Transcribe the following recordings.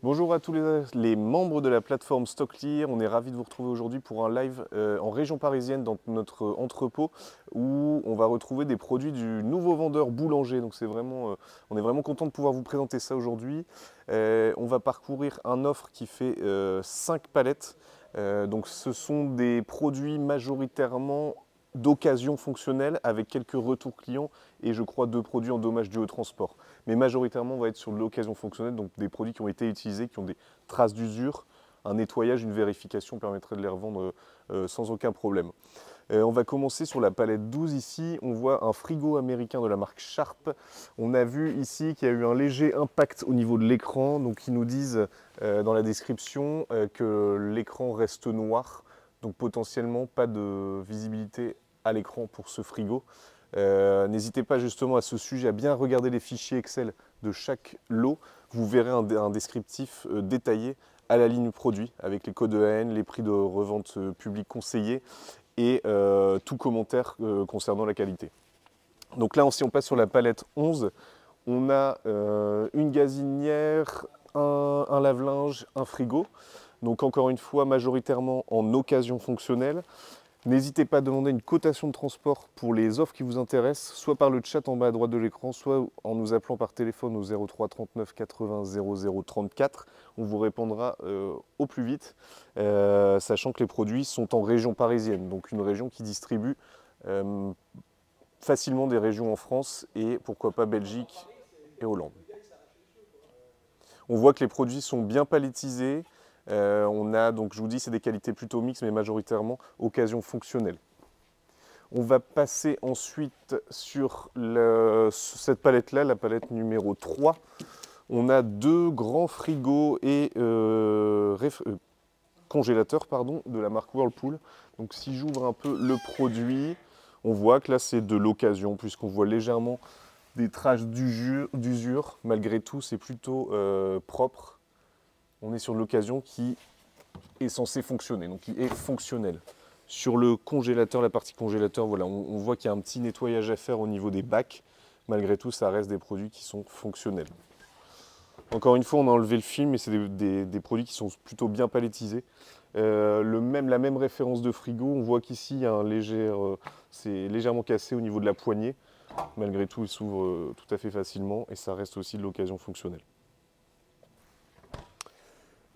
Bonjour à tous les membres de la plateforme StockClear. On est ravis de vous retrouver aujourd'hui pour un live en région parisienne dans notre entrepôt où on va retrouver des produits du nouveau vendeur Boulanger. Donc on est vraiment content de pouvoir vous présenter ça aujourd'hui. On va parcourir un offre qui fait 5 palettes. Donc ce sont des produits majoritairement d'occasion fonctionnelle avec quelques retours clients et je crois 2 produits en dommages dus au transport. Mais majoritairement on va être sur de l'occasion fonctionnelle, donc des produits qui ont été utilisés, qui ont des traces d'usure, un nettoyage, une vérification permettrait de les revendre sans aucun problème. On va commencer sur la palette 12 ici, on voit un frigo américain de la marque Sharp. On a vu ici qu'il y a eu un léger impact au niveau de l'écran, donc ils nous disent dans la description que l'écran reste noir, donc potentiellement pas de visibilité à l'écran pour ce frigo. N'hésitez pas justement à ce sujet à bien regarder les fichiers Excel de chaque lot. Vous verrez un descriptif détaillé à la ligne produit avec les codes EAN, les prix de revente publique conseillés et tout commentaire concernant la qualité. Donc là, si on passe sur la palette 11, on a une gazinière, un lave-linge, un frigo. Donc encore une fois, majoritairement en occasion fonctionnelle. N'hésitez pas à demander une cotation de transport pour les offres qui vous intéressent, soit par le chat en bas à droite de l'écran, soit en nous appelant par téléphone au 03 39 80 00 34. On vous répondra au plus vite, sachant que les produits sont en région parisienne, donc une région qui distribue facilement des régions en France et pourquoi pas Belgique et Hollande. On voit que les produits sont bien palettisés. On a, donc je vous dis, c'est des qualités plutôt mixtes, mais majoritairement occasion fonctionnelle. On va passer ensuite sur cette palette-là, la palette numéro 3. On a 2 grands frigos et congélateurs de la marque Whirlpool. Donc si j'ouvre un peu le produit, on voit que là c'est de l'occasion, puisqu'on voit légèrement des traces d'usure. Malgré tout, c'est plutôt propre. On est sur l'occasion qui est censée fonctionner, donc qui est fonctionnelle. Sur le congélateur, la partie congélateur, voilà, on voit qu'il y a un petit nettoyage à faire au niveau des bacs. Malgré tout, ça reste des produits qui sont fonctionnels. Encore une fois, on a enlevé le film, mais c'est des produits qui sont plutôt bien palettisés. La même référence de frigo, on voit qu'ici, c'est légèrement cassé au niveau de la poignée. Malgré tout, il s'ouvre tout à fait facilement et ça reste aussi de l'occasion fonctionnelle.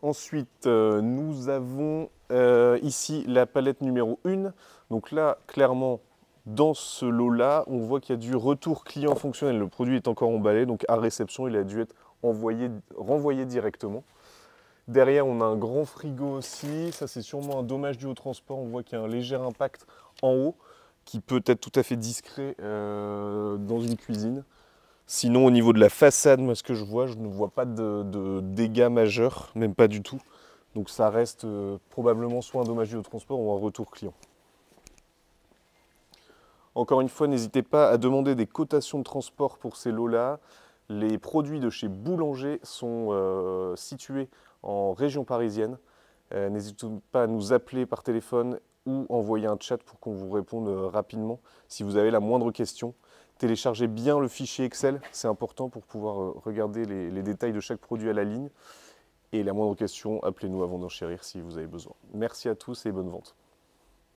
Ensuite, nous avons ici la palette numéro 1. Donc là, clairement, dans ce lot-là, on voit qu'il y a du retour client fonctionnel. Le produit est encore emballé, donc à réception, il a dû être renvoyé directement. Derrière, on a un grand frigo aussi. Ça, c'est sûrement un dommage dû au transport. On voit qu'il y a un léger impact en haut qui peut être tout à fait discret dans une cuisine. Sinon, au niveau de la façade, moi, ce que je ne vois pas de dégâts majeurs, même pas du tout. Donc ça reste probablement soit un dommage dû au transport ou un retour client. Encore une fois, n'hésitez pas à demander des cotations de transport pour ces lots-là. Les produits de chez Boulanger sont situés en région parisienne. N'hésitez pas à nous appeler par téléphone ou envoyer un chat pour qu'on vous réponde rapidement si vous avez la moindre question. Téléchargez bien le fichier Excel, c'est important pour pouvoir regarder les détails de chaque produit à la ligne. Et la moindre question, appelez-nous avant d'enchérir si vous avez besoin. Merci à tous et bonne vente.